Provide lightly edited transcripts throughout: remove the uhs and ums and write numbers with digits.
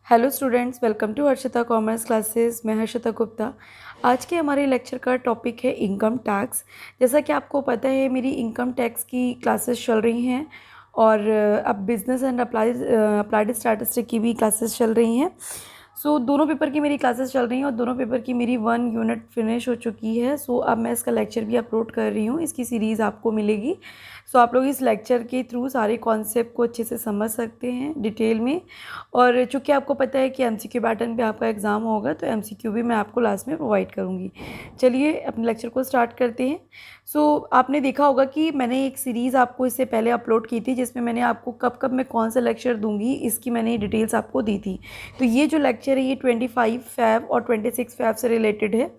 Hello students, welcome to Harshita commerce classes. मैं हर्षिता गुप्ता। आज के हमारे लेक्चर का टॉपिक है इनकम टैक्स। जैसा कि आपको पता है, मेरी इनकम टैक्स की क्लासेस चल रही हैं और अब बिजनेस एंड अप्लाइड स्टैटिस्टिक की भी क्लासेस चल रही हैं। दोनों पेपर की मेरी क्लासेस चल रही हैं और दोनों पेपर की मेरी 1 यूनिट फिनिश हो चुकी है। अब मैं इसका लेक्चर भी अपलोड कर रही हूँ, इसकी सीरीज़ आपको मिलेगी। आप लोग इस लेक्चर के थ्रू सारे कॉन्सेप्ट को अच्छे से समझ सकते हैं डिटेल में। और चूँकि आपको पता है कि एमसीक्यू पैटर्न पे आपका एग्ज़ाम होगा, तो एमसीक्यू भी मैं आपको लास्ट में प्रोवाइड करूँगी। चलिए अपने लेक्चर को स्टार्ट करते हैं। आपने देखा होगा कि मैंने एक सीरीज़ आपको इससे पहले अपलोड की थी, जिसमें मैंने आपको कब कब मैं कौन सा लेक्चर दूंगी इसकी मैंने डिटेल्स आपको दी थी। तो ये जो लेक्चर है ये 25 फ़ैब और 26 फ़ैब से रिलेटेड है,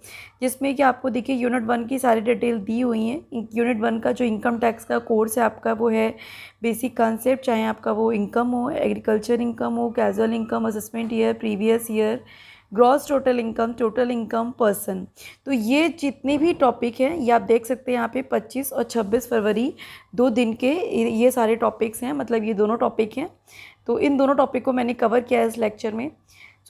जिसमें कि आपको देखिए यूनिट 1 की सारी डिटेल दी हुई हैं। यूनिट 1 का जो इनकम टैक्स का कोर्स है आपका, वो है बेसिक कॉन्सेप्ट, चाहे आपका वो इनकम हो, एग्रीकल्चर इनकम हो, casual income, assessment year, previous year, gross total income person. तो ये जितने भी टॉपिक हैं ये आप देख सकते हैं यहाँ पे 25 और 26 फरवरी 2 दिन के ये सारे टॉपिक्स हैं, मतलब ये दोनों टॉपिक हैं। तो इन दोनों टॉपिक को मैंने कवर किया है इस लेक्चर में।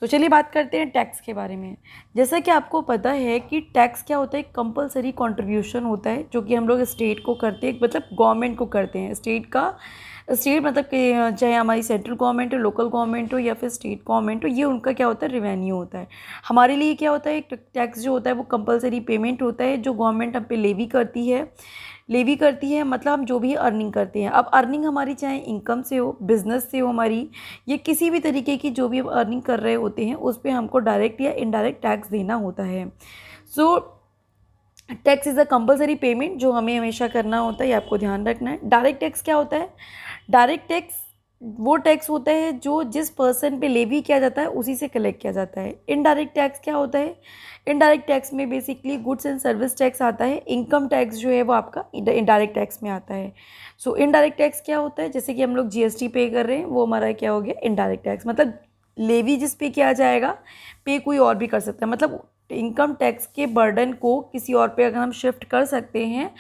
चलिए बात करते हैं टैक्स के बारे में। जैसा कि आपको पता है कि टैक्स क्या होता है, कंपलसरी कंट्रीब्यूशन होता है जो कि हम लोग स्टेट को करते हैं, मतलब गवर्नमेंट को करते हैं। स्टेट मतलब कि चाहे हमारी सेंट्रल गवर्नमेंट हो, लोकल गवर्नमेंट हो या फिर स्टेट गवर्नमेंट हो, ये उनका क्या होता है, रेवेन्यू होता है। हमारे लिए क्या होता है, टैक्स जो होता है वो कंपलसरी पेमेंट होता है जो गवर्नमेंट हम पे लेवी करती है, मतलब हम जो भी अर्निंग करते हैं। अब अर्निंग हमारी चाहे इनकम से हो, बिजनेस से हो हमारी, ये किसी भी तरीके की जो भी हम अर्निंग कर रहे होते हैं उस पर हमको डायरेक्ट या इनडायरेक्ट टैक्स देना होता है। Tax is a compulsory payment जो हमें हमेशा करना होता है, ये आपको ध्यान रखना है। डायरेक्ट टैक्स क्या होता है? डायरेक्ट टैक्स वो टैक्स होता है जो जिस पर्सन पे लेवी किया जाता है उसी से कलेक्ट किया जाता है। इनडायरेक्ट टैक्स क्या होता है? इनडायरेक्ट टैक्स में basically goods and service tax आता है। इनकम टैक्स जो है वो आपका इनडायरेक्ट टैक्स में आता है। इनडायरेक्ट टैक्स क्या होता है? जैसे कि हम लोग जीएसटी पे कर रहे हैं, वो हमारा क्या हो गया, इनडायरेक्ट टैक्स। मतलब लेवी जिस पे किया जाएगा, पे कोई और भी कर सकता है। मतलब इनकम टैक्स के बर्डन को किसी और पे अगर हम शिफ्ट कर सकते हैं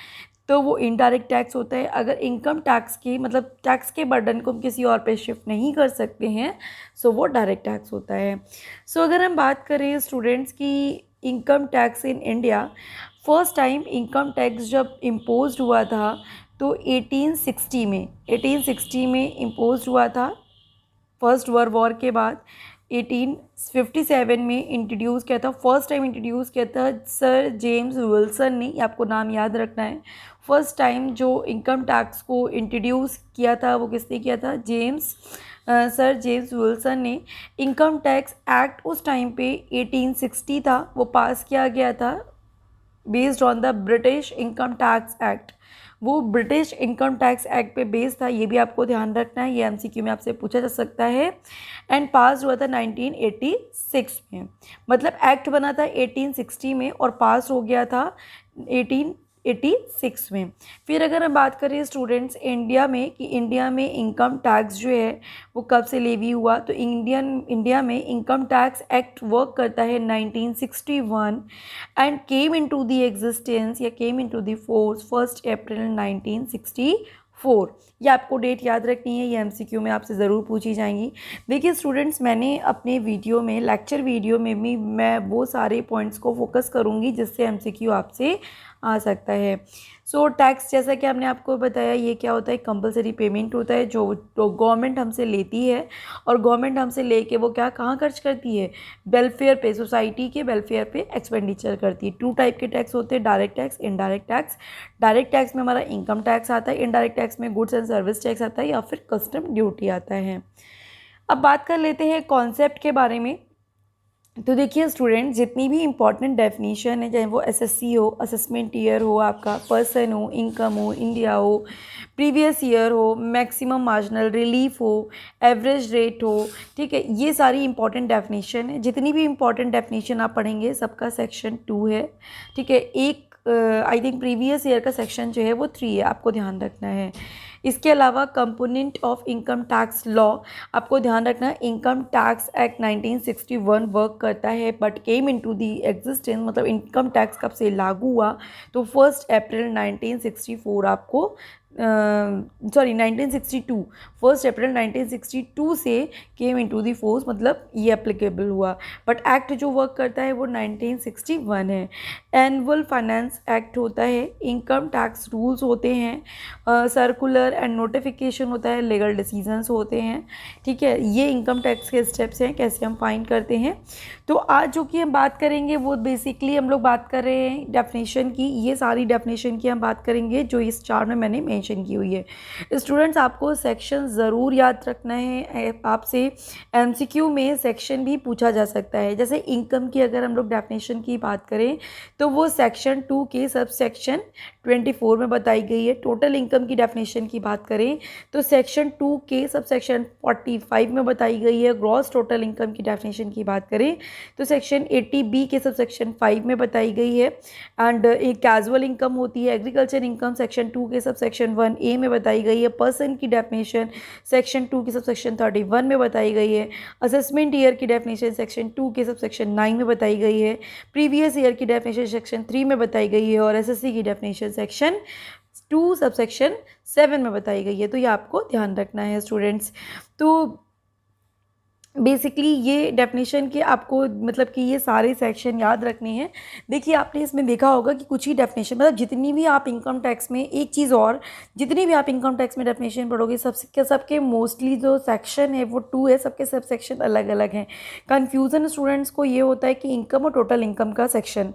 तो वो इनडायरेक्ट टैक्स होता है। अगर इनकम टैक्स की मतलब टैक्स के बर्डन को हम किसी और पे शिफ्ट नहीं कर सकते हैं, वो डायरेक्ट टैक्स होता है। अगर हम बात करें स्टूडेंट्स की income tax in India, first time income tax जब इम्पोज हुआ था तो 1860 में इम्पोज हुआ था। फर्स्ट वर्ल्ड वॉर के बाद 1857 में इंट्रोड्यूस किया था, फर्स्ट टाइम इंट्रोड्यूस किया था सर जेम्स विल्सन ने। ये आपको नाम याद रखना है। फर्स्ट टाइम जो इनकम टैक्स को इंट्रोड्यूस किया था वो किसने किया था? सर जेम्स विल्सन ने। इनकम टैक्स एक्ट उस टाइम पे 1860 था, वो पास किया गया था based on the British income tax act. वो ब्रिटिश इनकम टैक्स एक्ट पे बेस्ड था, ये भी आपको ध्यान रखना है, ये एमसीक्यू में आपसे पूछा जा सकता है। एंड पास हुआ था 1986 में। मतलब एक्ट बना था 1860 में और पास हो गया था 1886 में। फिर अगर हम बात करें स्टूडेंट्स इंडिया में कि इंडिया में इनकम टैक्स जो है वो कब से लेवी हुआ, तो इंडिया में इनकम टैक्स एक्ट वर्क करता है 1961 and came into the existence या केम इनटू द फोर्स 1 अप्रैल 1964। ये आपको डेट याद रखनी है, ये एमसीक्यू में आपसे ज़रूर पूछी जाएंगी। देखिए स्टूडेंट्स, मैंने अपने वीडियो में, लेक्चर वीडियो में भी मैं वो सारे पॉइंट्स को फोकस करूँगी जिससे एमसीक्यू आपसे आ सकता है। टैक्स जैसा कि हमने आपको बताया, ये क्या होता है, कंपलसरी पेमेंट होता है जो गवर्नमेंट हमसे लेती है। और गवर्नमेंट हमसे लेके वो क्या कहाँ खर्च करती है? वेलफेयर पे, सोसाइटी के वेलफेयर पे एक्सपेंडिचर करती है। 2 टाइप के टैक्स होते हैं, direct tax, indirect tax. Direct tax में हमारा इनकम टैक्स आता है, इनडायरेक्ट टैक्स में गुड्स एंड सर्विस टैक्स आता है या फिर कस्टम ड्यूटी आता है। अब बात कर लेते हैं कॉन्सेप्ट के बारे में। तो देखिए स्टूडेंट, जितनी भी इंपॉर्टेंट डेफिनेशन है, चाहे वो एसएससी हो, असेसमेंट ईयर हो, आपका पर्सन हो, इनकम हो, इंडिया हो, प्रीवियस ईयर हो, मैक्सिमम मार्जिनल रिलीफ हो, एवरेज रेट हो, ठीक है, ये सारी इंपॉर्टेंट डेफिनेशन है। जितनी भी इंपॉर्टेंट डेफिनेशन आप पढ़ेंगे सबका सेक्शन 2 है, ठीक है। एक आई थिंक प्रीवियस ईयर का सेक्शन जो है वो 3 है, आपको ध्यान रखना है। इसके अलावा component of income tax law, आपको ध्यान रखना है इनकम टैक्स एक्ट 1961 वर्क करता है but came into the existence, मतलब इनकम टैक्स कब से लागू हुआ, तो 1 अप्रैल 1964 आपको 1962, 1 अप्रैल 1962 से केम इनटू दी फोर्स, मतलब ये एप्लीकेबल हुआ। बट एक्ट जो वर्क करता है वो 1961 है। एनुअल फाइनेंस एक्ट होता है, इनकम टैक्स रूल्स होते हैं, सर्कुलर एंड नोटिफिकेशन होता है, लीगल डिसीजंस होते हैं। ठीक है, ये इनकम टैक्स के स्टेप्स हैं कैसे हम फाइंड करते हैं। तो आज जो कि हम बात करेंगे वो बेसिकली हम लोग बात कर रहे हैं डेफिनेशन की, ये सारी डेफिनेशन की हम बात करेंगे जो इस चार्ट में मैंने मेंशन की हुई है। स्टूडेंट्स आपको सेक्शन ज़रूर याद रखना है, आपसे एमसीक्यू में सेक्शन भी पूछा जा सकता है। जैसे इनकम की अगर हम लोग डेफिनेशन की बात करें तो वो सेक्शन 2 के सब सेक्शन 24 में बताई गई है। टोटल इनकम की डेफिनेशन की बात करें तो सेक्शन 2 के सब सेक्शन 45 में बताई गई है। ग्रॉस टोटल इनकम की डेफिनेशन की बात करें तो सेक्शन 80B के सब सेक्शन 5 में बताई गई है। एंड एक कैजुअल इनकम होती है, एग्रीकल्चर इनकम सेक्शन 2 के सब सेक्शन 1A में बताई गई है। पर्सन की डेफिनेशन सेक्शन 2 के सब सेक्शन 31 में बताई गई है। असेसमेंट ईयर की डेफिनेशन सेक्शन 2 के सब सेक्शन 9 में बताई गई है। प्रीवियस ईयर की डेफिनेशन सेक्शन 3 में बताई गई है और एसएससी की डेफिनेशन सेक्शन 2 सब सेक्शन 7 में बताई गई है। तो ये आपको ध्यान रखना है स्टूडेंट्स। तो बेसिकली ये डेफिनेशन के आपको मतलब कि ये सारे सेक्शन याद रखने हैं। देखिए आपने इसमें देखा होगा कि कुछ ही डेफिनेशन, मतलब जितनी भी आप इनकम टैक्स में, एक चीज़ और, जितनी भी आप इनकम टैक्स में डेफिनेशन पढ़ोगे सबके मोस्टली जो सेक्शन है वो 2 है, सबके सब सेक्शन अलग अलग हैं। कन्फ्यूज़न स्टूडेंट्स को ये होता है कि इनकम और टोटल इनकम का सेक्शन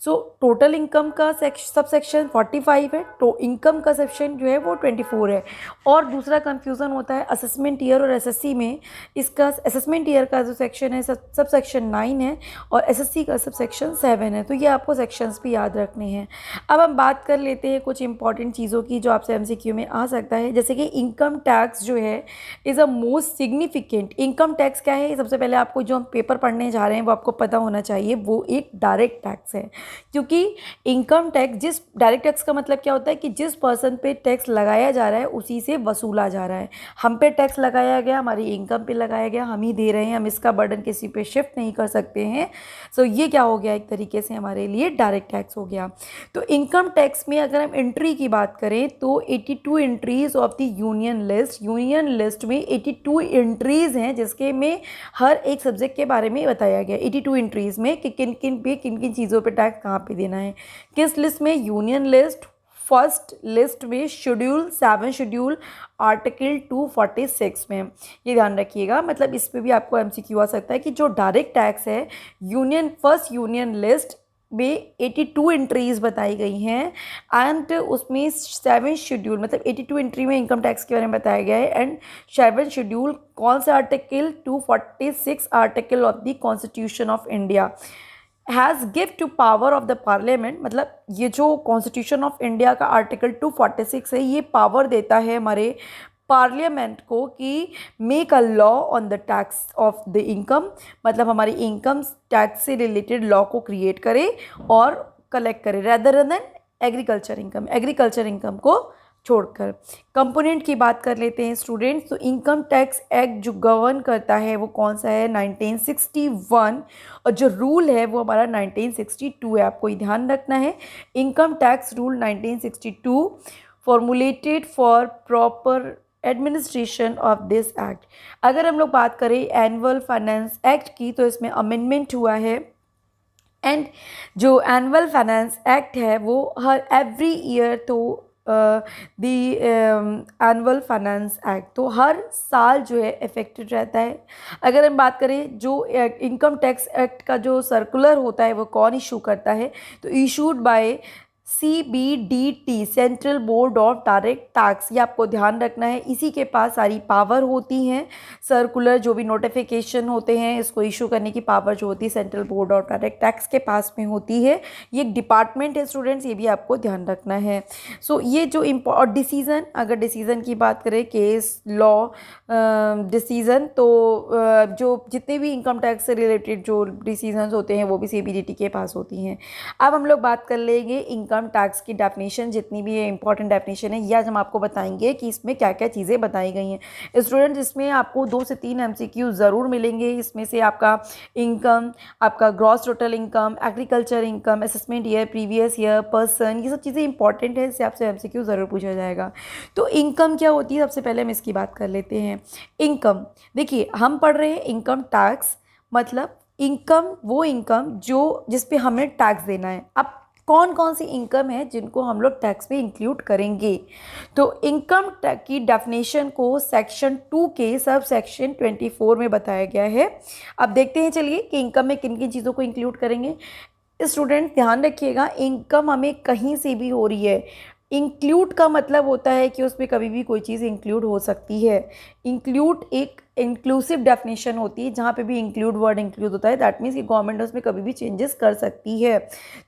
सो टोटल इनकम का सब सेक्शन 45 है, तो इनकम का सेक्शन जो है वो 24 है। और दूसरा कन्फ्यूज़न होता है असेसमेंट ईयर और एसएससी में, इसका असेसमेंट ईयर का जो सेक्शन है सब सेक्शन 9 है और एसएससी का सब सेक्शन 7 है। तो ये आपको सेक्शंस भी याद रखने हैं। अब हम बात कर लेते हैं कुछ इंपॉर्टेंट चीज़ों की जो आपसे एमसीक्यू में आ सकता है। जैसे कि इनकम टैक्स जो है is a most significant, income tax क्या है, सबसे पहले आपको जो हम पेपर पढ़ने जा रहे हैं वो आपको पता होना चाहिए, वो एक डायरेक्ट टैक्स है। क्योंकि इनकम टैक्स, जिस डायरेक्ट टैक्स का मतलब क्या होता है कि जिस पर्सन पे टैक्स लगाया जा रहा है उसी से वसूला जा रहा है। हम पे टैक्स लगाया गया, हमारी इनकम पे लगाया गया, हम ही दे रहे हैं, हम इसका बर्डन किसी पे शिफ्ट नहीं कर सकते हैं। सो ये क्या हो गया, एक तरीके से हमारे लिए डायरेक्ट टैक्स हो गया। तो इनकम टैक्स में अगर हम एंट्री की बात करें तो 82 entries of the union list में 82 एंट्रीज हैं, जिसके में हर एक सब्जेक्ट के बारे में बताया गया 82 एंट्रीज में कि किन किन चीज़ों पे टैक्स कहाँ पे देना है। किस लिस्ट में, यूनियन लिस्ट फर्स्ट लिस्ट में शेड्यूल 7 शेड्यूल आर्टिकल 246 में। ये ध्यान रखिएगा, मतलब इस पे भी आपको एमसीक्यू आ सकता है कि जो डायरेक्ट टैक्स है फर्स्ट यूनियन लिस्ट में 82 एंट्रीज बताई गई हैं एंड उसमें 7 शेड्यूल, मतलब 82 एंट्री में इनकम टैक्स के बारे में बताया गया है एंड 7 शेड्यूल कौन सा article, 246 article of the constitution of India has give to power of the parliament, मतलब ये जो कॉन्स्टिट्यूशन ऑफ इंडिया का आर्टिकल 246 है ये पावर देता है हमारे पार्लियामेंट को कि make a law on the tax of the income, मतलब हमारी इनकम टैक्स से रिलेटेड लॉ को क्रिएट करे और कलेक्ट करे रेदर देन एग्रीकल्चर इनकम को छोड़कर। कंपोनेंट की बात कर लेते हैं स्टूडेंट्स। तो इनकम टैक्स एक्ट जो गवर्न करता है वो कौन सा है, 1961, और जो रूल है वो हमारा 1962 है। आपको ये ध्यान रखना है, income tax rule 1962 formulated for proper administration of this act. अगर हम लोग बात करें एनुअल फाइनेंस एक्ट की तो इसमें अमेंडमेंट हुआ है एंड जो एनुअल फाइनेंस एक्ट है वो हर एवरी ईयर तो द एनुअल फाइनेंस एक्ट तो हर साल जो है इफेक्टेड रहता है। अगर हम बात करें जो इनकम टैक्स एक्ट का जो सर्कुलर होता है वो कौन इशू करता है, तो issued by CBDT central board of direct tax. ये आपको ध्यान रखना है, इसी के पास सारी पावर होती हैं। सर्कुलर जो भी नोटिफिकेशन होते हैं इसको इशू करने की पावर जो होती है central board of direct tax के पास में होती है। ये एक डिपार्टमेंट है स्टूडेंट्स, ये भी आपको ध्यान रखना है। सो ये जो और डिसीज़न, अगर डिसीज़न की बात करें, केस लॉ डिसीज़न, तो जो जितने भी इनकम टैक्स से रिलेटेड जो डिसीजंस होते हैं वो भी CBDT के पास होती हैं। अब हम लोग बात कर लेंगे इनकम इनकम टैक्स की डेफिनेशन जितनी भी है इंपॉर्टेंट डेफिनेशन है, ये आज हम आपको बताएंगे कि इसमें क्या क्या चीज़ें बताई गई हैं। स्टूडेंट्स, इसमें आपको 2 से 3 MCQ ज़रूर मिलेंगे। इसमें से आपका इनकम, आपका gross total income, agriculture income, assessment year, previous year, person, ये सब चीज़ें इंपॉर्टेंट है, इससे आपसे MCQ ज़रूर पूछा जाएगा। तो इनकम क्या होती है, सबसे पहले हम इसकी बात कर लेते हैं। इनकम, देखिए हम पढ़ रहे हैं इनकम टैक्स, मतलब इनकम वो इनकम जो जिस पे हमें टैक्स देना है। अब कौन कौन सी इनकम है जिनको हम लोग टैक्स में इंक्लूड करेंगे, तो इनकम टैक्स की डेफिनेशन को सेक्शन 2 के सब सेक्शन 24 में बताया गया है। अब देखते हैं चलिए कि इनकम में किन किन चीज़ों को इंक्लूड करेंगे। स्टूडेंट ध्यान रखिएगा, इनकम हमें कहीं से भी हो रही है। इंक्लूड का मतलब होता है कि उसमें कभी भी कोई चीज़ इंक्लूड हो सकती है। इंक्लूड एक इंक्लूसिव डेफिनेशन होती है, जहाँ पे भी इंक्लूड वर्ड इंक्लूड होता है, दैट मीन्स कि गवर्नमेंट उसमें कभी भी चेंजेस कर सकती है।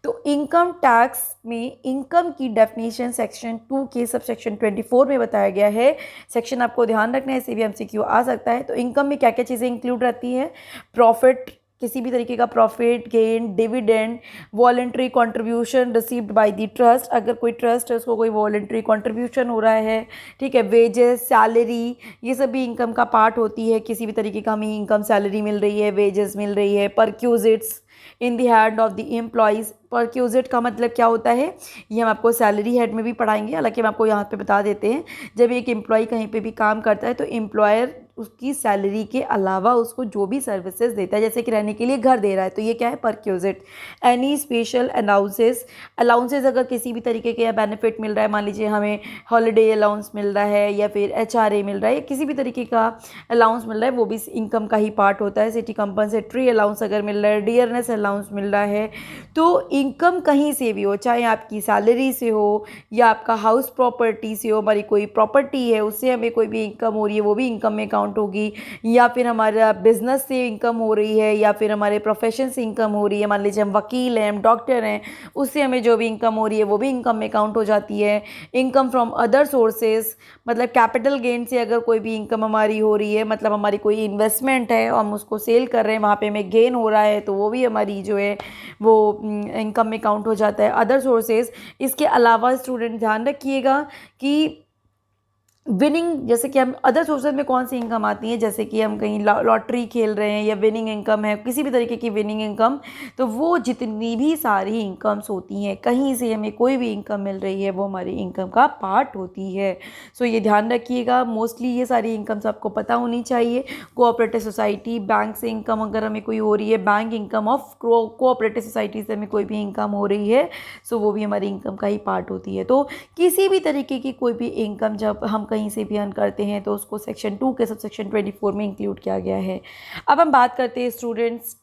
तो इनकम टैक्स में इनकम की डेफिनेशन सेक्शन 2 के सब सेक्शन 24 में बताया गया है। सेक्शन आपको ध्यान रखना है, इसे भी MCQ आ सकता है। तो इनकम में क्या क्या चीज़ें इंक्लूड रहती हैं, प्रॉफिट, किसी भी तरीके का profit, gain, dividend, voluntary contribution received by the trust, अगर कोई ट्रस्ट है उसको कोई वॉलेंट्री कंट्रीब्यूशन हो रहा है, ठीक है, वेजेस, सैलरी, ये सब भी इनकम का पार्ट होती है। किसी भी तरीके का हमें इनकम, सैलरी मिल रही है, वेजेस मिल रही है, perquisites in the hand of the employees. Perquisite का मतलब क्या होता है, ये हम आपको सैलरी हेड में भी पढ़ाएंगे, हालांकि हम आपको यहाँ पे बता देते हैं। जब एक एम्प्लॉय कहीं पे भी काम करता है तो एम्प्लॉयर उसकी सैलरी के अलावा उसको जो भी सर्विसेज देता है, जैसे कि रहने के लिए घर दे रहा है, तो ये क्या है, परक्यूजिट। एनी स्पेशल अलाउंसेस अगर किसी भी तरीके के बेनिफिट मिल रहा है, मान लीजिए हमें हॉलीडे अलाउंस मिल रहा है या फिर HRA मिल रहा है या किसी भी तरीके का अलाउंस मिल रहा है, वो भी इनकम का ही पार्ट होता है। सिटी कंपनसेटरी अलाउंस अगर मिल रहा है, डियरनेस अलाउंस मिल रहा है, तो इनकम कहीं से भी हो, चाहे आपकी सैलरी से हो या आपका हाउस प्रॉपर्टी से हो, हमारी कोई प्रॉपर्टी है उससे हमें कोई भी इनकम हो रही है, वो भी इनकम में काउंट होगी। या फिर हमारा बिजनेस से इनकम हो रही है या फिर हमारे प्रोफेशन से इनकम हो रही है, मान लीजिए हम वकील हैं, हम डॉक्टर हैं, उससे हमें जो भी इनकम हो रही है वो भी इनकम में काउंट हो जाती है। इनकम फ्रॉम अदर सोर्सेज, मतलब कैपिटल गेन से अगर कोई भी इनकम हमारी हो रही है, मतलब हमारी कोई इन्वेस्टमेंट है और हम उसको सेल कर रहे हैं, वहाँ पे हमें गेन हो रहा है, तो वो भी हमारी जो है वो इनकम में काउंट हो जाता है, अदर सोर्सेज। इसके अलावा स्टूडेंट ध्यान रखिएगा कि विनिंग, जैसे कि हम अदर सोर्सेज में कौन सी इनकम आती है, जैसे कि हम कहीं लॉटरी खेल रहे हैं या विनिंग इनकम है, किसी भी तरीके की विनिंग इनकम, तो वो जितनी भी सारी इनकम्स होती हैं, कहीं से हमें कोई भी इनकम मिल रही है, वो हमारी इनकम का पार्ट होती है। सो ये ध्यान रखिएगा, मोस्टली ये सारी इनकम्स आपको पता होनी चाहिए। कोऑपरेटिव सोसाइटी, बैंक से इनकम अगर हमें कोई हो रही है, bank income of cooperative society से हमें कोई भी इनकम हो रही है, सो वो भी हमारी इनकम का ही पार्ट होती है। तो किसी भी तरीके की कोई भी इनकम जब हम कहीं से भी अर्न करते हैं तो उसको सेक्शन 2 के सब सेक्शन 24 में इंक्लूड किया गया है। अब हम बात करते हैं students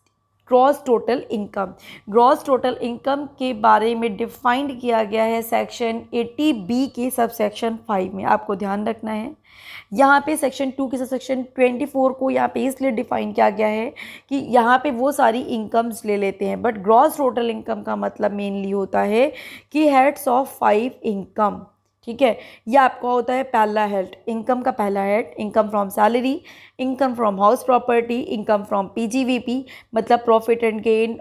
gross total income. Gross total income के बारे में डिफाइंड किया गया है सेक्शन 80B के सब सेक्शन 5 में। आपको ध्यान रखना है, यहाँ पे सेक्शन 2 के सेक्शन 24 को यहाँ पे इसलिए डिफाइन किया गया है कि यहाँ पे वो सारी इनकम्स ले लेते हैं, बट ग्रॉस टोटल इनकम का मतलब मेनली होता है कि हेड्स ऑफ 5 इनकम, ठीक है। यह आपका होता है पहला हेड, इनकम का पहला head, income from salary, income from house property, income from PGVP मतलब profit and gain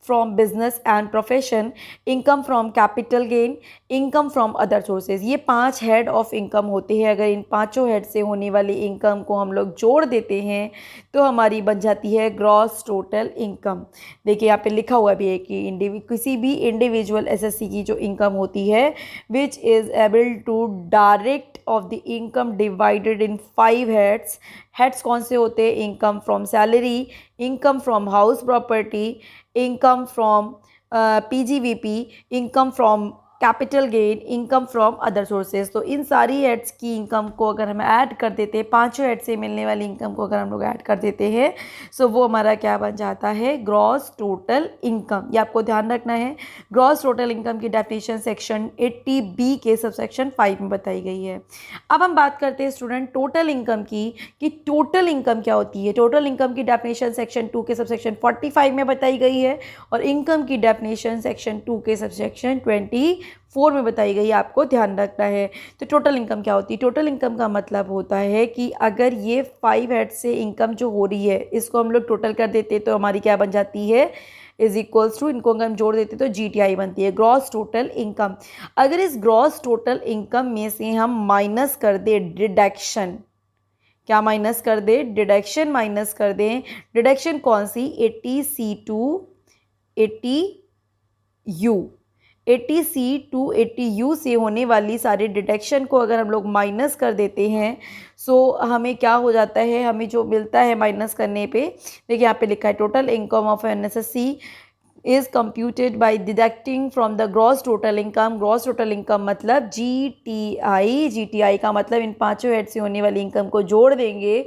from business and profession, income from capital gain, income from other sources. ये 5 हेड ऑफ इनकम होते हैं। अगर इन पांचों head से होने वाली इनकम को हम लोग जोड़ देते हैं तो हमारी बन जाती है ग्रॉस टोटल इनकम। देखिए यहाँ पे लिखा हुआ भी है कि किसी भी इंडिविजुअल SSC की जो इनकम होती है which is able to direct of the income divided in 5 heads. Heads कौन से होते हैं, income from salary, income from house property, income from PGVP, income from capital gain, income from other sources. तो इन सारी heads की income को अगर हम ऐड कर देते हैं, पांचों हेड से मिलने वाली इनकम को अगर हम लोग ऐड कर देते हैं, सो वो हमारा क्या बन जाता है, ग्रॉस टोटल इनकम। ये आपको ध्यान रखना है। ग्रॉस टोटल इनकम की डेफिनेशन सेक्शन 80B के सब सेक्शन 5 में बताई गई है। अब हम बात करते हैं स्टूडेंट टोटल इनकम की, कि टोटल इनकम क्या होती है। टोटल इनकम की डेफिनेशन सेक्शन 2 के सब सेक्शन 45 में बताई गई है और इनकम की डेफिनेशन सेक्शन 2 के सब सेक्शन 24 में बताई गई है, आपको ध्यान रखना है। तो टोटल इनकम क्या होती है, टोटल इनकम का मतलब होता है कि अगर ये 5 हेड से इनकम जो हो रही है इसको हम लोग टोटल कर देते हैं तो हमारी क्या बन जाती है, इज इक्वल्स टू, इनको अगर हम जोड़ देते तो GTI बनती है, ग्रॉस टोटल इनकम। अगर इस ग्रॉस टोटल इनकम में से हम माइनस कर दे डिडक्शन, क्या माइनस कर दे, डिडक्शन माइनस कर दें, डिडक्शन कौन सी, 80C to 80U, 80C to 80U से होने वाली सारी डिडक्शन को अगर हम लोग माइनस कर देते हैं, सो हमें क्या हो जाता है, हमें जो मिलता है माइनस करने पे, देखिए यहाँ पे लिखा है total income of NSSC is computed by deducting from the gross total income. Gross total income मतलब GTI, GTI का मतलब इन पांचों हेड से होने वाली इनकम को जोड़ देंगे,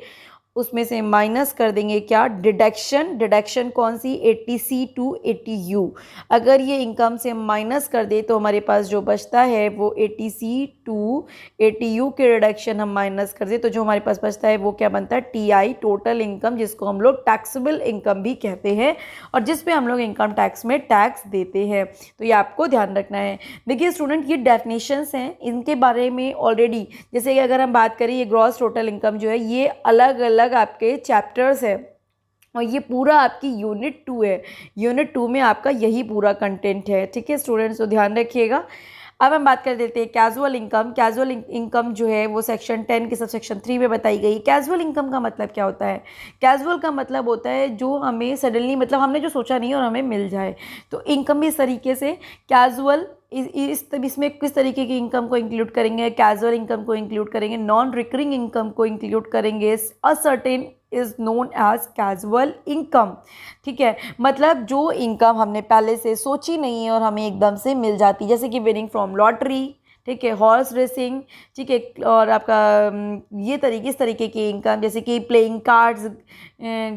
उसमें से माइनस कर देंगे क्या, डिडक्शन, डिडक्शन कौन सी, 80C टू 80U। अगर ये इनकम से माइनस कर दे तो हमारे पास जो बचता है वो 80C टू 80U के डिडक्शन हम माइनस कर दे तो जो हमारे पास बचता है वो क्या बनता है, TI, टोटल इनकम, जिसको हम लोग टैक्सेबल इनकम भी कहते हैं और जिस पे हम लोग इनकम टैक्स में टैक्स देते हैं। तो ये आपको ध्यान रखना है। देखिए स्टूडेंट, ये डेफिनेशंस हैं, इनके बारे में ऑलरेडी, जैसे कि अगर हम बात करें ये ग्रॉस टोटल इनकम जो है ये अलग अलग आपके चैप्टर्स है और ये पूरा आपकी यूनिट 2 है, यूनिट 2 में आपका यही पूरा कंटेंट है। ठीक है स्टूडेंट्स, तो ध्यान रखिएगा। अब हम बात कर देते हैं कैजुअल इनकम। कैजुअल इनकम जो है वो सेक्शन 10 के सब सेक्शन 3 में बताई गई। कैजुअल इनकम का मतलब क्या होता है, कैजुअल का मतलब होता है जो हमें सडनली, मतलब हमने जो सोचा नहीं और हमें मिल जाए, तो इनकम भी इस तरीके से कैजुअल, इसमें किस तरीके की इनकम को इंक्लूड करेंगे, कैजुअल इनकम को इंक्लूड करेंगे, नॉन रिकरिंग इनकम को इंक्लूड करेंगे, ascertain is known as casual income. ठीक है, मतलब जो इनकम हमने पहले से सोची नहीं है और हमें एकदम से मिल जाती है, जैसे कि विनिंग फ्रॉम लॉटरी, ठीक है, हॉर्स रेसिंग, ठीक है, और आपका ये तरीके, इस तरीके की इनकम, जैसे कि प्लेइंग कार्ड्स,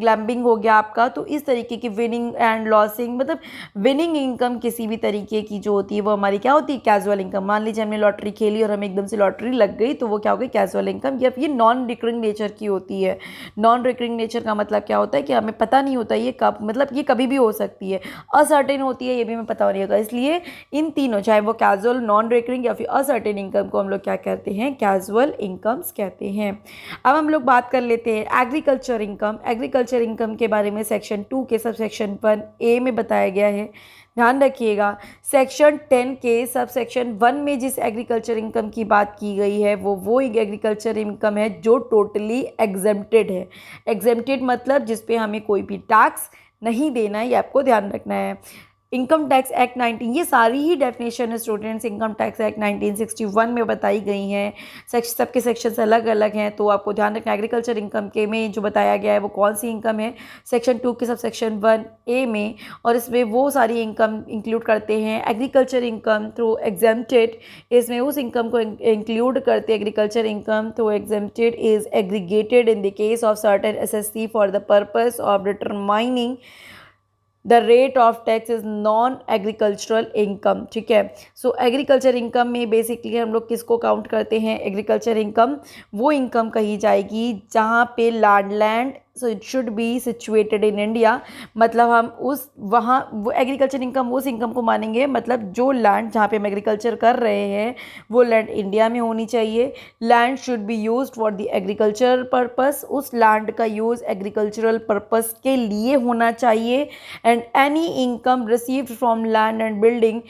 ग्लैम्बिंग हो गया आपका, तो इस तरीके की विनिंग एंड लॉसिंग, मतलब विनिंग इनकम किसी भी तरीके की जो होती है वो हमारी क्या होती है, कैजुअल इनकम। मान लीजिए हमने लॉटरी खेली और हमें एकदम से लॉटरी लग गई तो वो क्या हो गई, कैजुअल इनकम। या ये नॉन रिकरिंग नेचर की होती है। नॉन रिकरिंग नेचर का मतलब क्या होता है कि हमें पता नहीं होता ये कब, मतलब ये कभी भी हो सकती है, असर्टेन होती है, ये भी हमें पता नहीं होगा। इसलिए इन तीनों, चाहे वो कैजुअल, नॉन रिकरिंग या फिर असर्टेन इनकम को हम लोग क्या कहते हैं, कैजुअल इनकम्स कहते हैं। अब हम लोग बात कर लेते हैं एग्रीकल्चर इनकम। एग्रीकल्चर इनकम के बारे में सेक्शन 2 के सब सेक्शन 1A में बताया गया है। ध्यान रखिएगा, सेक्शन 10 के सब सेक्शन 1 में जिस एग्रीकल्चर इनकम की बात की गई है वो एग्रीकल्चर इनकम है जो टोटली एग्जेम्प्टेड है। एग्जेम्प्टेड मतलब जिस पे हमें कोई भी टैक्स नहीं देना है, ये आपको ध्यान रखना है। इनकम टैक्स एक्ट 19, ये सारी ही definition students income tax act 1961 में बताई गई हैं। सबके सेक्शंस अलग अलग हैं, तो आपको ध्यान रखना एग्रीकल्चर इनकम के में जो बताया गया है वो कौन सी इनकम है, सेक्शन 2 के सब सेक्शन 1A में, और इसमें वो सारी इनकम इंक्लूड करते हैं। एग्रीकल्चर इनकम थ्रू एग्जेम्प्टेड, इसमें उस इनकम को इंक्लूड करते हैं। Agriculture income through exempted is aggregated in the case of certain SSC for the purpose of determining the rate of tax is non agricultural income. ठीक है, सो agriculture income में basically हम लोग किसको काउंट करते हैं, एग्रीकल्चर इनकम वो income कही जाएगी जहाँ पे land, so it should be situated in India, मतलब हम उस वहाँ वो एग्रीकल्चर इनकम उस इनकम को मानेंगे, मतलब जो लैंड जहाँ पे हम एग्रीकल्चर कर रहे हैं वो लैंड इंडिया में होनी चाहिए। Land should be used for the agriculture purpose, उस लैंड का यूज़ एग्रीकल्चरल पर्पस के लिए होना चाहिए। And any income received from land and building,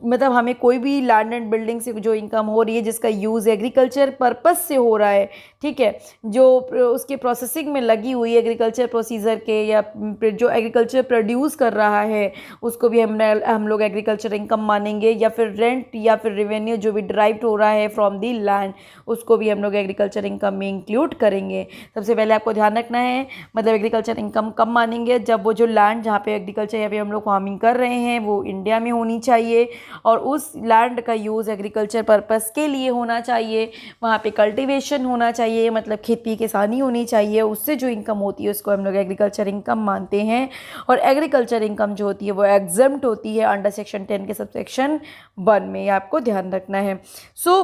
मतलब हमें कोई भी लैंड एंड बिल्डिंग से जो इनकम हो रही है जिसका यूज़ एग्रीकल्चर पर्पस से हो रहा है, ठीक है, जो उसके प्रोसेसिंग में लगी हुई एग्रीकल्चर प्रोसीजर के, या जो एग्रीकल्चर प्रोड्यूस कर रहा है उसको भी हम लोग एग्रीकल्चर इनकम मानेंगे। या फिर रेंट या फिर रेवेन्यू जो भी डिराइव्ड हो रहा है फ्रॉम दी लैंड, उसको भी हम लोग एग्रीकल्चर इनकम में इंक्लूड करेंगे। सबसे पहले आपको ध्यान रखना है, मतलब एग्रीकल्चर इनकम कब मानेंगे, जब वो जो लैंड जहाँ पे एग्रीकल्चर या फिर हम लोग फार्मिंग कर रहे हैं वो इंडिया में होनी चाहिए और उस लैंड का यूज़ एग्रीकल्चर पर्पस के लिए होना चाहिए। वहाँ पे कल्टीवेशन होना चाहिए, मतलब खेती किसानी होनी चाहिए, उससे जो इनकम होती है उसको हम लोग एग्रीकल्चर इनकम मानते हैं। और एग्रीकल्चर इनकम जो होती है वो एग्जम्प्ट होती है अंडर सेक्शन 10 के सब सेक्शन 1 में, ये आपको ध्यान रखना है। सो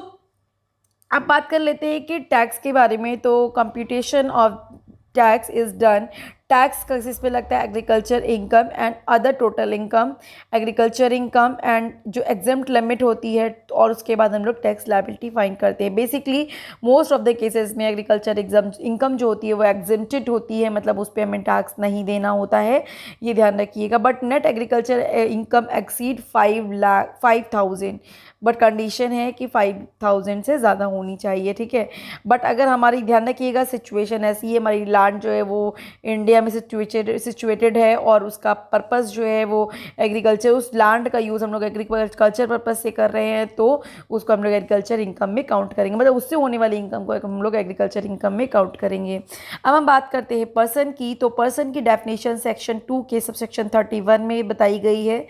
अब बात कर लेते हैं कि टैक्स के बारे में। तो computation of tax is done, tax किस पे लगता है, agriculture income and other total income, agriculture income and जो एग्जेम्प्ट लिमिट होती है, और उसके बाद हम लोग टैक्स लायबिलिटी फाइंड करते हैं। Basically most of the cases में एग्रीकल्चर इनकम जो होती है वो एग्जेम्प्टेड होती है, मतलब उस पर हमें टैक्स नहीं देना होता है, ये ध्यान रखिएगा। But net agriculture income exceed 5,000, but condition है कि 5,000 से ज़्यादा होनी चाहिए, ठीक है। बट अगर हमारी, ध्यान रखिएगा, सिचुएशन ऐसी है, हमारी लैंड जो है वो इंडिया में सिचुएटेड है और उसका पर्पस जो है वो एग्रीकल्चर, उस लैंड का यूज़ हम लोग एग्रीकल्चर पर्पस से कर रहे हैं, तो उसको हम लोग एग्रीकल्चर इनकम में काउंट करेंगे, मतलब उससे होने वाली इनकम को हम लोग एग्रीकल्चर इनकम में काउंट करेंगे। अब हम बात करते हैं पर्सन की, तो पर्सन की डेफिनेशन सेक्शन 2 के सबसेक्शन 31 में बताई गई है।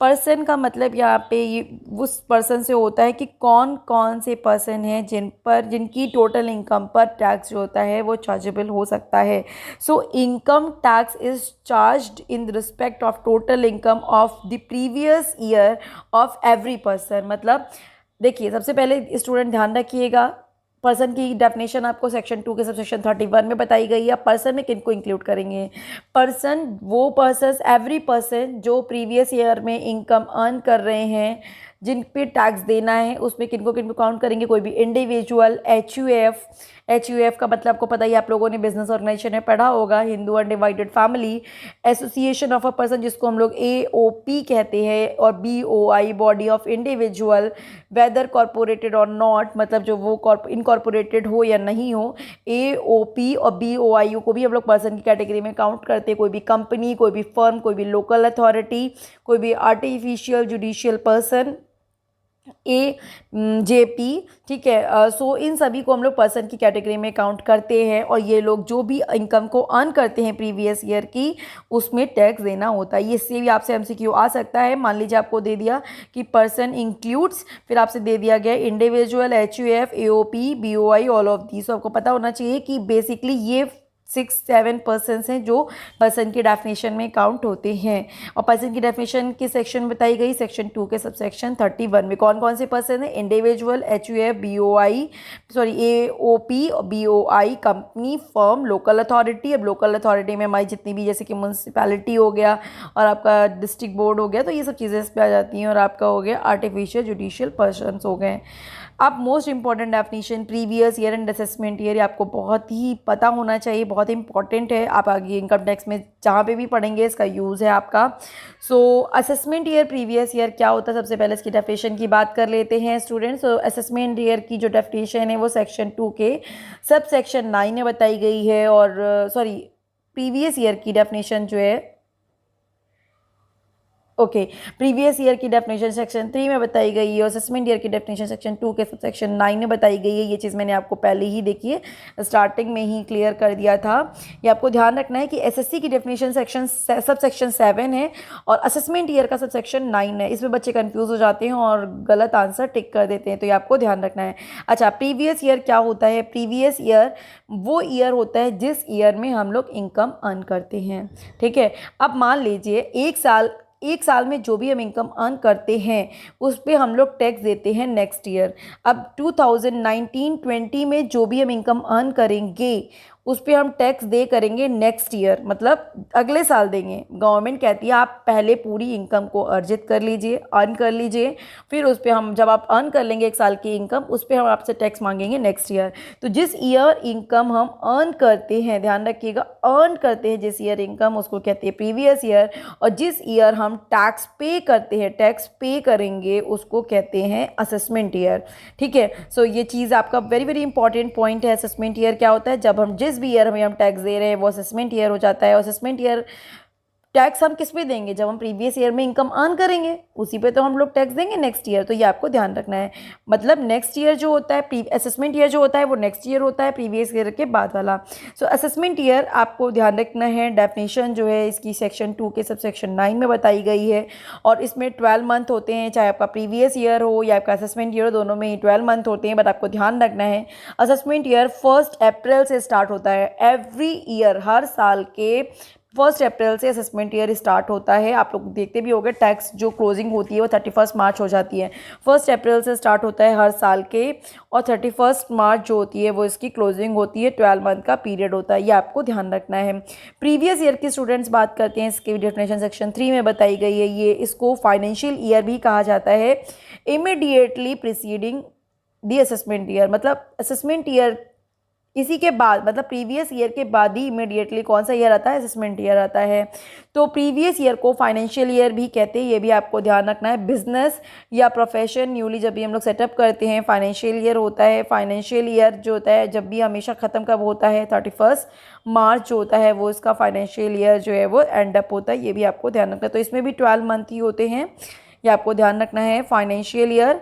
पर्सन का मतलब यहाँ पे ये उस पर्सन से होता है कि कौन कौन से पर्सन हैं जिनकी टोटल इनकम पर टैक्स जो होता है वो चार्जेबल हो सकता है। So income tax is charged in respect of total income of the previous year of every person. मतलब देखिए, सबसे पहले स्टूडेंट ध्यान रखिएगा, पर्सन की डेफिनेशन आपको सेक्शन 2 के सबसेक्शन 31 में बताई गई है। पर्सन में किनको इंक्लूड करेंगे? पर्सन, वो पर्सन, एवरी पर्सन जो प्रीवियस ईयर में इनकम अर्न कर रहे हैं, जिन पे टैक्स देना है, उसमें किनको किनको काउंट करेंगे? कोई भी इंडिविजुअल, एच यू एफ का मतलब आपको पता ही, आप लोगों ने बिजनेस ऑर्गेनाइजेशन में पढ़ा होगा, Hindu undivided family, association of a person जिसको हम लोग AOP कहते हैं, और BOI body of individual, whether corporated और नॉट, मतलब जो वो इनकॉर्पोरेटेड हो या नहीं हो। AOP और BOI को भी हम लोग पर्सन की कैटेगरी में काउंट करते हैं। कोई भी कंपनी, कोई भी फर्म, कोई भी लोकल अथॉरिटी, कोई भी आर्टिफिशियल जुडिशियल पर्सन, AJP, ठीक है। सो इन सभी को हम लोग पर्सन की कैटेगरी में काउंट करते हैं, और ये लोग जो भी इनकम को अर्न करते हैं प्रीवियस ईयर की, उसमें टैक्स देना होता है। ये इससे भी आपसे MCQ आ सकता है। मान लीजिए आपको दे दिया कि पर्सन इंक्लूड्स, फिर आपसे दे दिया गया individual, HUF, AOP, BOI, all of the. So आपको पता होना चाहिए कि बेसिकली ये 6-7 पर्सन्स हैं जो पर्सन की डेफिनेशन में काउंट होते हैं। और पर्सन की डेफिनेशन की सेक्शन बताई गई सेक्शन 2 के सबसेक्शन 31 में। कौन कौन से पर्सन हैं? इंडिविजुअल, HUF, AOP और BOI, company, firm, local authority. अब लोकल अथॉरिटी में हमारी जितनी भी, जैसे कि म्यूनसिपैलिटी हो गया और आपका डिस्ट्रिक्ट बोर्ड हो गया, तो ये सब चीज़ें इस पर आ जाती हैं। और आपका हो गया आर्टिफिशियल जुडिशियल पर्सन्स हो गए। अब most important definition, previous year and assessment year, आपको बहुत ही पता होना चाहिए, बहुत इंपॉर्टेंट है। आप आगे इनकम टैक्स में जहाँ पे भी पढ़ेंगे इसका यूज़ है आपका। सो असेसमेंट ईयर, प्रीवियस ईयर क्या होता है? सबसे पहले इसकी डेफिनेशन की बात कर लेते हैं स्टूडेंट्स। सो असेसमेंट ईयर की जो डेफिनेशन है वो सेक्शन 2 के सब सेक्शन 9 में बताई गई है। और प्रीवियस ईयर की डेफिनेशन जो है, प्रीवियस ईयर की डेफिनेशन सेक्शन 3 में बताई गई है, और असेसमेंट ईयर की डेफिनेशन सेक्शन 2 के सेक्शन 9 में बताई गई है। ये चीज़ मैंने आपको पहले ही देखिए स्टार्टिंग में ही क्लियर कर दिया था। ये आपको ध्यान रखना है कि SSC की डेफिनेशन सब सेक्शन 7 है और असेसमेंट ईयर का सब सेक्शन 9 है। इसमें बच्चे कंफ्यूज हो जाते हैं और गलत आंसर टिक कर देते हैं, तो ये आपको ध्यान रखना है। अच्छा, प्रीवियस ईयर क्या होता है? प्रीवियस ईयर वो ईयर होता है जिस ईयर में हम लोग इनकम अर्न करते हैं, ठीक है। अब मान लीजिए एक साल में जो भी हम इनकम अर्न करते हैं उस पे हम लोग टैक्स देते हैं नेक्स्ट ईयर। अब 2019-20 में जो भी हम इनकम अर्न करेंगे उस पे हम टैक्स करेंगे नेक्स्ट ईयर, मतलब अगले साल देंगे। गवर्नमेंट कहती है आप पहले पूरी इनकम को अर्जित कर लीजिए, अर्न कर लीजिए, फिर उस पर हम, जब आप अर्न कर लेंगे एक साल की इनकम, उस पर हम आपसे टैक्स मांगेंगे नेक्स्ट ईयर। तो जिस ईयर इनकम हम अर्न करते हैं, ध्यान रखिएगा, अर्न करते हैं जिस ईयर इनकम, उसको कहते हैं प्रीवियस ईयर। और जिस ईयर हम टैक्स पे करते हैं, टैक्स पे करेंगे, उसको कहते हैं असेसमेंट ईयर, ठीक है। सो ये चीज़ आपका वेरी वेरी इंपॉर्टेंट पॉइंट है। असेसमेंट ईयर क्या होता है? जब हम जिस भी ईयर में हम टैक्स दे रहे हैं वो असेसमेंट ईयर हो जाता है। असेसमेंट ईयर टैक्स हम किस पे देंगे? जब हम प्रीवियस ईयर में इनकम अर्न करेंगे उसी पे तो हम लोग टैक्स देंगे नेक्स्ट ईयर। तो ये आपको ध्यान रखना है। मतलब नेक्स्ट ईयर जो होता है, असेसमेंट ईयर जो होता है वो नेक्स्ट ईयर होता है, प्रीवियस ईयर के बाद वाला। सो असेसमेंट ईयर आपको ध्यान रखना है। डेफिनेशन जो है इसकी सेक्शन 2 के सब सेक्शन 9 में बताई गई है, और इसमें 12 मंथ होते हैं, चाहे आपका प्रीवियस ईयर हो या आपका असेसमेंट ईयर हो, दोनों में ही 12 मंथ होते हैं। बट आपको ध्यान रखना है असेसमेंट ईयर 1 अप्रैल से स्टार्ट होता है। एवरी ईयर, हर साल के 1 अप्रैल से असेसमेंट ईयर स्टार्ट होता है। आप लोग देखते भी होंगे टैक्स जो क्लोजिंग होती है वो 31 मार्च हो जाती है। 1 अप्रैल से स्टार्ट होता है हर साल के, और 31 मार्च जो होती है वो इसकी क्लोजिंग होती है। 12 मंथ का पीरियड होता है, ये आपको ध्यान रखना है। प्रीवियस ईयर की स्टूडेंट्स बात करते हैं, इसकी डेफिनेशन सेक्शन 3 में बताई गई है। ये इसको फाइनेंशियल ईयर भी कहा जाता है, इमीडिएटली प्रीसीडिंग दी असेसमेंट ईयर। मतलब असेसमेंट ईयर इसी के बाद, मतलब प्रीवियस ईयर के बाद ही इमीडिएटली कौन सा ईयर आता है, असेसमेंट ईयर आता है। तो प्रीवियस ईयर को फाइनेंशियल ईयर भी कहते हैं, ये भी आपको ध्यान रखना है। बिजनेस या प्रोफेशन न्यूली जब भी हम लोग सेटअप करते हैं फाइनेंशियल ईयर होता है। फाइनेंशियल ईयर जो होता है जब भी हमेशा ख़त्म कब होता है, 31 मार्च जो होता है वो इसका फाइनेंशियल ईयर जो है वो एंड अप होता है, ये भी आपको ध्यान रखना है। तो इसमें भी 12 मंथ ही होते हैं, ये आपको ध्यान रखना है। फाइनेंशियल ईयर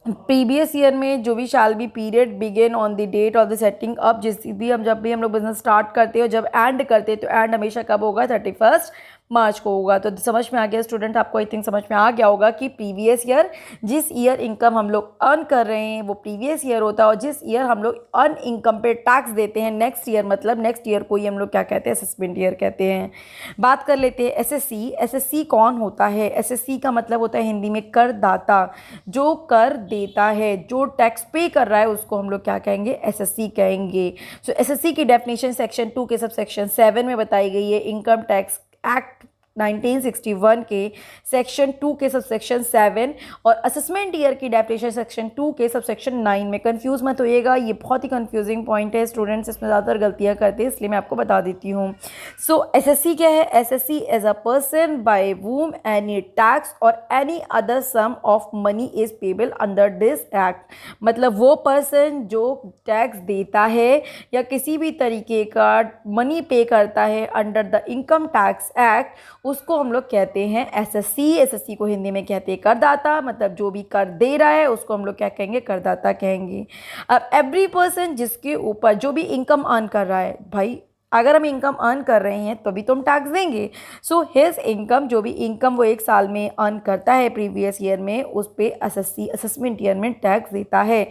प्रीवियस ईयर में जो भी shall be period begin on the date of the setting up, जब भी हम लोग बिजनेस स्टार्ट करते हो, जब एंड करते हैं तो एंड हमेशा कब होगा, 31 मार्च को होगा। तो समझ में आ गया स्टूडेंट, आपको आई थिंक समझ में आ गया होगा कि प्रीवियस ईयर जिस ईयर इनकम हम लोग अर्न कर रहे हैं वो प्रीवियस ईयर होता है, और जिस ईयर हम लोग अर्न इनकम पे टैक्स देते हैं नेक्स्ट ईयर, मतलब नेक्स्ट ईयर को ही हम लोग क्या कहते हैं, असेसमेंट ईयर कहते हैं। बात कर लेते हैं एसएससी। एसएससी कौन होता है? एसएससी का मतलब होता है हिंदी में करदाता, जो कर देता है, जो टैक्स पे कर रहा है उसको हम लोग क्या कहेंगे, एसएससी कहेंगे। सो एसएससी की डेफिनेशन सेक्शन 2 के सब सेक्शन 7 में बताई गई है। इनकम टैक्स एक्ट 1961 के सेक्शन 2 के सब सेक्शन 7 और असेसमेंट ईयर की डेफिनेशन सेक्शन 2 के सब सेक्शन 9 में। कंफ्यूज मत होइएगा, ये बहुत ही कंफ्यूजिंग पॉइंट है, स्टूडेंट्स इसमें ज़्यादातर गलतियां करते हैं, इसलिए मैं आपको बता देती हूँ। सो एसएससी क्या है? Assessee as a person by whom any tax और any other sum of money is payable under this act. मतलब वो पर्सन जो टैक्स देता है या किसी भी तरीके का मनी पे करता है under the income tax act, उसको हम लोग कहते हैं एसएससी। एसएससी को हिंदी में कहते हैं करदाता, मतलब जो भी कर दे रहा है उसको हम लोग क्या कहेंगे, करदाता कहेंगे। अब एवरी पर्सन जिसके ऊपर जो भी इनकम अर्न कर रहा है, भाई अगर हम इनकम अर्न कर रहे हैं तो भी तो हम टैक्स देंगे। सो हिज इनकम, जो भी इनकम वो एक साल में अर्न करता है प्रीवियस ईयर में, उस पे एसएससी असेसमेंट ईयर में टैक्स देता है।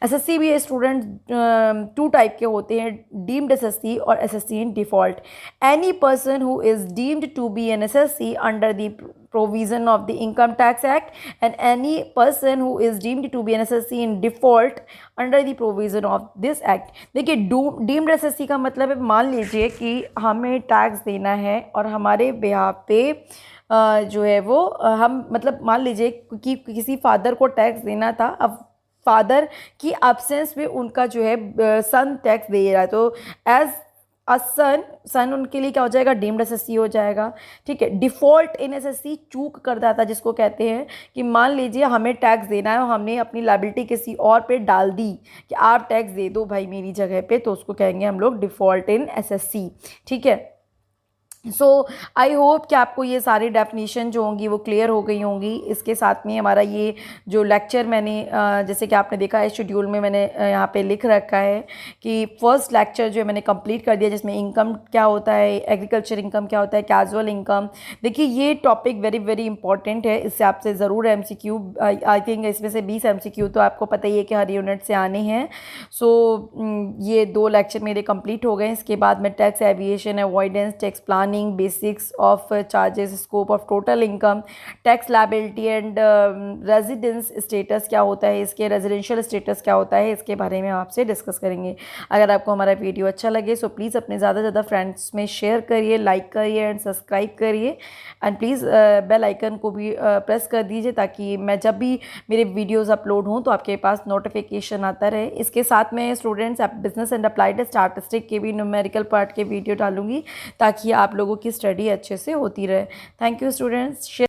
एसएससी भी स्टूडेंट 2 टाइप के होते हैं, डीम्ड एसएससी और SSC in default. Any person who is deemed to be an SSC under the provision of the income tax act and any person who is deemed to be an SSC in default under the provision of this act। देखिए deemed SSC का मतलब है, मान लीजिए कि हमें tax देना है और हमारे बिहाफ पे जो है वो हम, मतलब मान लीजिए कि किसी फादर को टैक्स देना था, अब फादर की एब्सेंस में उनका जो है सन टैक्स दे रहा है, तो एज सन उनके लिए क्या हो जाएगा, डीम्ड एसएससी हो जाएगा। ठीक है। डिफॉल्ट इन एसएससी, चूक करदाता जिसको कहते हैं, कि मान लीजिए हमें टैक्स देना है और हमने अपनी लायबिलिटी किसी और पे डाल दी कि आप टैक्स दे दो भाई मेरी जगह पे, तो उसको कहेंगे हम लोग डिफॉल्ट इन एसएससी। ठीक है। सो आई होप कि आपको ये सारी डेफिनेशन जो होंगी वो क्लियर हो गई होंगी। इसके साथ में हमारा ये जो लेक्चर मैंने जैसे कि आपने देखा है शेड्यूल में मैंने यहाँ पे लिख रखा है कि फर्स्ट लेक्चर जो है मैंने कंप्लीट कर दिया, जिसमें इनकम क्या होता है, एग्रीकल्चर इनकम क्या होता है, कैजुअल इनकम। देखिए ये टॉपिक वेरी वेरी इंपॉर्टेंट है, इससे आपसे ज़रूर एमसीक्यू, आई थिंक इसमें से 20 एमसीक्यू तो आपको पता ही है कि हर यूनिट से आने हैं। सो ये 2 लेक्चर मेरे कंप्लीट हो गए। इसके बाद में tax aviation avoidance, tax planning, basics of charges, scope of total income, tax liability and residence status क्या होता है, इसके रेजिडेंशियल स्टेटस क्या होता है, इसके बारे में आपसे डिस्कस करेंगे। अगर आपको हमारा वीडियो अच्छा लगे सो प्लीज़ अपने ज़्यादा से ज़्यादा फ्रेंड्स में शेयर करिए, लाइक करिए एंड सब्सक्राइब करिए, एंड प्लीज़ बेल आइकन को भी प्रेस कर दीजिए ताकि मैं जब भी मेरे वीडियोज़ अपलोड हों तो आपके पास नोटिफिकेशन आता रहे। इसके साथ में students business and applied statistic के भी न्यूमेरिकल पार्ट के वीडियो डालूंगी ताकि आप लोगों की स्टडी अच्छे से होती रहे। Thank you students.